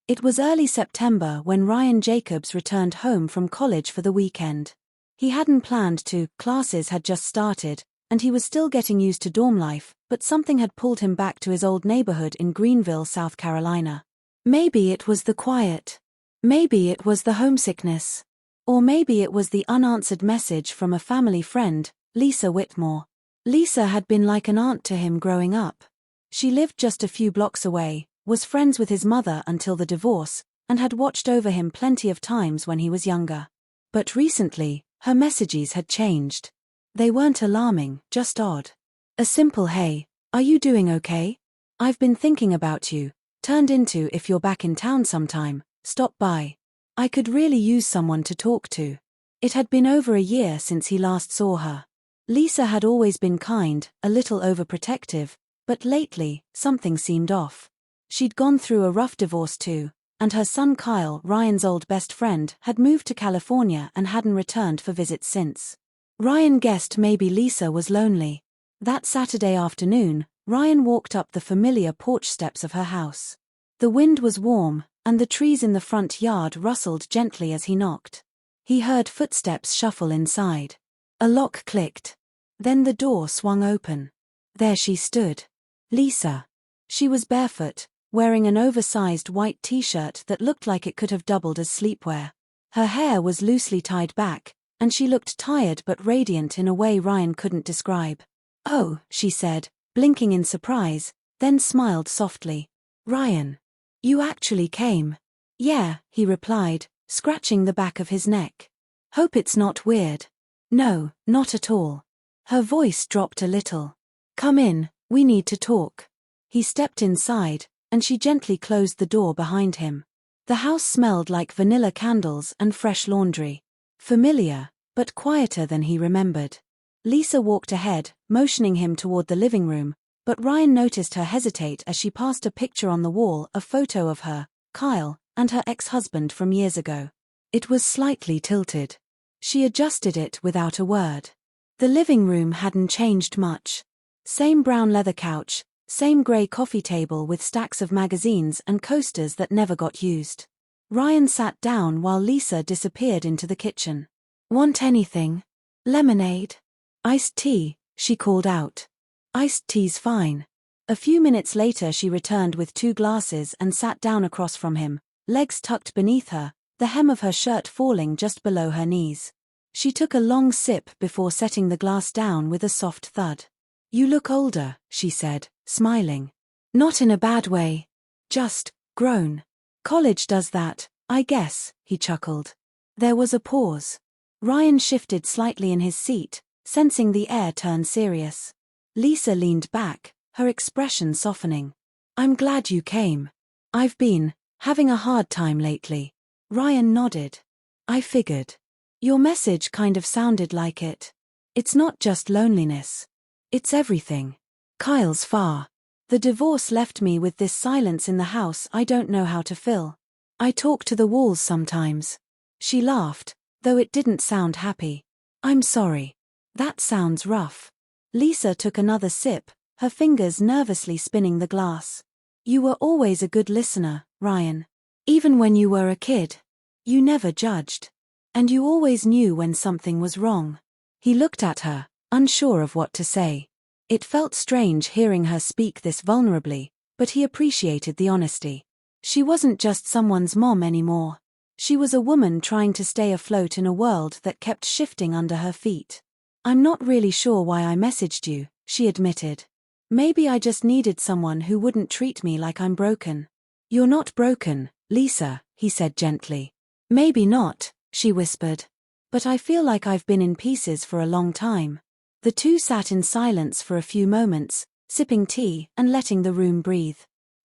It was early September when Ryan Jacobs returned home from college for the weekend. He hadn't planned to, classes had just started, and he was still getting used to dorm life, but something had pulled him back to his old neighborhood in Greenville, South Carolina. Maybe it was the quiet. Maybe it was the homesickness. Or maybe it was the unanswered message from a family friend, Lisa Whitmore. Lisa had been like an aunt to him growing up. She lived just a few blocks away, was friends with his mother until the divorce, and had watched over him plenty of times when he was younger. But recently, her messages had changed. They weren't alarming, just odd. A simple "Hey, are you doing okay? I've been thinking about you," turned into "If you're back in town sometime, stop by. I could really use someone to talk to." It had been over a year since he last saw her. Lisa had always been kind, a little overprotective, but lately, something seemed off. She'd gone through a rough divorce too, and her son Kyle, Ryan's old best friend, had moved to California and hadn't returned for visits since. Ryan guessed maybe Lisa was lonely. That Saturday afternoon, Ryan walked up the familiar porch steps of her house. The wind was warm, and the trees in the front yard rustled gently as he knocked. He heard footsteps shuffle inside. A lock clicked. Then the door swung open. There she stood. Lisa. She was barefoot, wearing an oversized white t-shirt that looked like it could have doubled as sleepwear. Her hair was loosely tied back, and she looked tired but radiant in a way Ryan couldn't describe. "Oh," she said, blinking in surprise, then smiled softly. "Ryan. You actually came." "Yeah," he replied, scratching the back of his neck. "Hope it's not weird." "No, not at all." Her voice dropped a little. "Come in, we need to talk." He stepped inside, and she gently closed the door behind him. The house smelled like vanilla candles and fresh laundry. Familiar, but quieter than he remembered. Lisa walked ahead, motioning him toward the living room, but Ryan noticed her hesitate as she passed a picture on the wall, a photo of her, Kyle, and her ex-husband from years ago. It was slightly tilted. She adjusted it without a word. The living room hadn't changed much. Same brown leather couch, same gray coffee table with stacks of magazines and coasters that never got used. Ryan sat down while Lisa disappeared into the kitchen. "Want anything? Lemonade? Iced tea?" she called out. "Iced tea's fine." A few minutes later she returned with 2 glasses and sat down across from him, legs tucked beneath her, the hem of her shirt falling just below her knees. She took a long sip before setting the glass down with a soft thud. "You look older," she said, smiling. "Not in a bad way. Just grown. College does that, I guess," he chuckled. There was a pause. Ryan shifted slightly in his seat, sensing the air turn serious. Lisa leaned back, her expression softening. "I'm glad you came. I've been having a hard time lately." Ryan nodded. "I figured. Your message kind of sounded like it. It's not just loneliness. It's everything. Kyle's far. The divorce left me with this silence in the house I don't know how to fill. I talk to the walls sometimes." She laughed, though it didn't sound happy. "I'm sorry. That sounds rough." Lisa took another sip, her fingers nervously spinning the glass. "You were always a good listener, Ryan. Even when you were a kid. You never judged. And you always knew when something was wrong." He looked at her, unsure of what to say. It felt strange hearing her speak this vulnerably, but he appreciated the honesty. She wasn't just someone's mom anymore. She was a woman trying to stay afloat in a world that kept shifting under her feet. "I'm not really sure why I messaged you," she admitted. "Maybe I just needed someone who wouldn't treat me like I'm broken." "You're not broken, Lisa," he said gently. "Maybe not," she whispered. "But I feel like I've been in pieces for a long time." The two sat in silence for a few moments, sipping tea and letting the room breathe.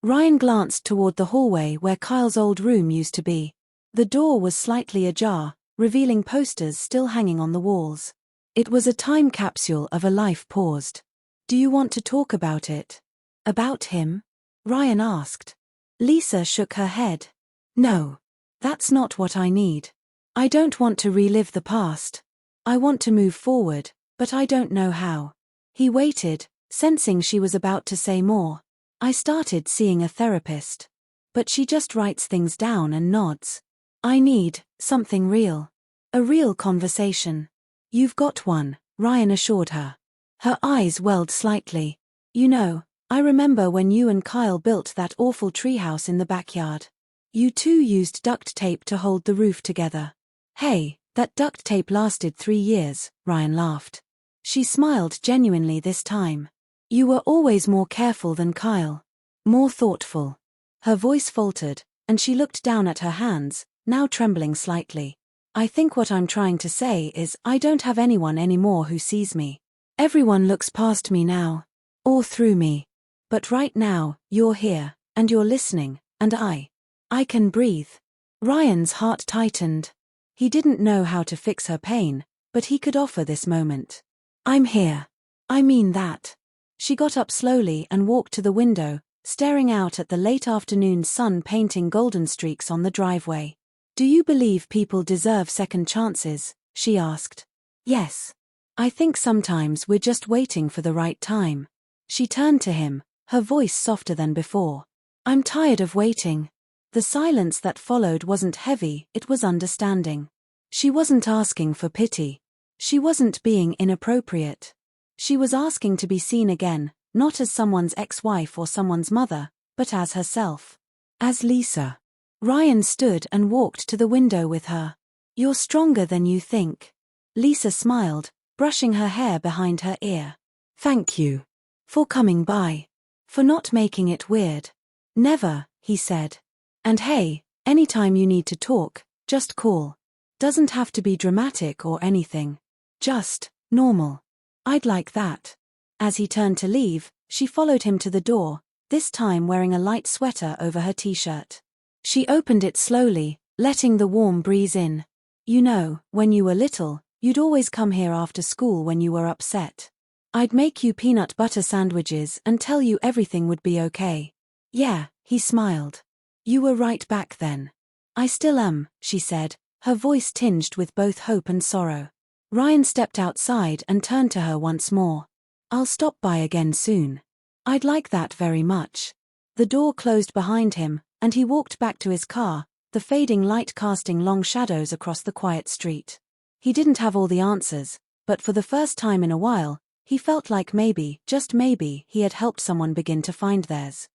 Ryan glanced toward the hallway where Kyle's old room used to be. The door was slightly ajar, revealing posters still hanging on the walls. It was a time capsule of a life paused. "Do you want to talk about it?" "About him?" Ryan asked. Lisa shook her head. "No. That's not what I need. I don't want to relive the past. I want to move forward, but I don't know how." He waited, sensing she was about to say more. "I started seeing a therapist." But she just writes things down and nods. I need something real. A real conversation. You've got one, Ryan assured her. Her eyes welled slightly. You know, I remember when you and Kyle built that awful treehouse in the backyard. You two used duct tape to hold the roof together. Hey, that duct tape lasted 3 years, Ryan laughed. She smiled genuinely this time. You were always more careful than Kyle. More thoughtful. Her voice faltered, and she looked down at her hands, now trembling slightly. I think what I'm trying to say is I don't have anyone anymore who sees me. Everyone looks past me now. Or through me. But right now, you're here, and you're listening, and I can breathe. Ryan's heart tightened. He didn't know how to fix her pain, but he could offer this moment. I'm here. I mean that. She got up slowly and walked to the window, staring out at the late afternoon sun painting golden streaks on the driveway. Do you believe people deserve second chances? She asked. Yes. I think sometimes we're just waiting for the right time. She turned to him, her voice softer than before. I'm tired of waiting. The silence that followed wasn't heavy, it was understanding. She wasn't asking for pity. She wasn't being inappropriate. She was asking to be seen again, not as someone's ex-wife or someone's mother, but as herself. As Lisa. Ryan stood and walked to the window with her. You're stronger than you think. Lisa smiled, brushing her hair behind her ear. Thank you. For coming by. For not making it weird. Never, he said. And hey, anytime you need to talk, just call. Doesn't have to be dramatic or anything. Just normal. I'd like that. As he turned to leave, she followed him to the door, this time wearing a light sweater over her t-shirt. She opened it slowly, letting the warm breeze in. You know, when you were little, you'd always come here after school when you were upset. I'd make you peanut butter sandwiches and tell you everything would be okay. Yeah, he smiled. You were right back then. I still am, she said, her voice tinged with both hope and sorrow. Ryan stepped outside and turned to her once more. I'll stop by again soon. I'd like that very much. The door closed behind him, and he walked back to his car, the fading light casting long shadows across the quiet street. He didn't have all the answers, but for the first time in a while, he felt like maybe, just maybe, he had helped someone begin to find theirs.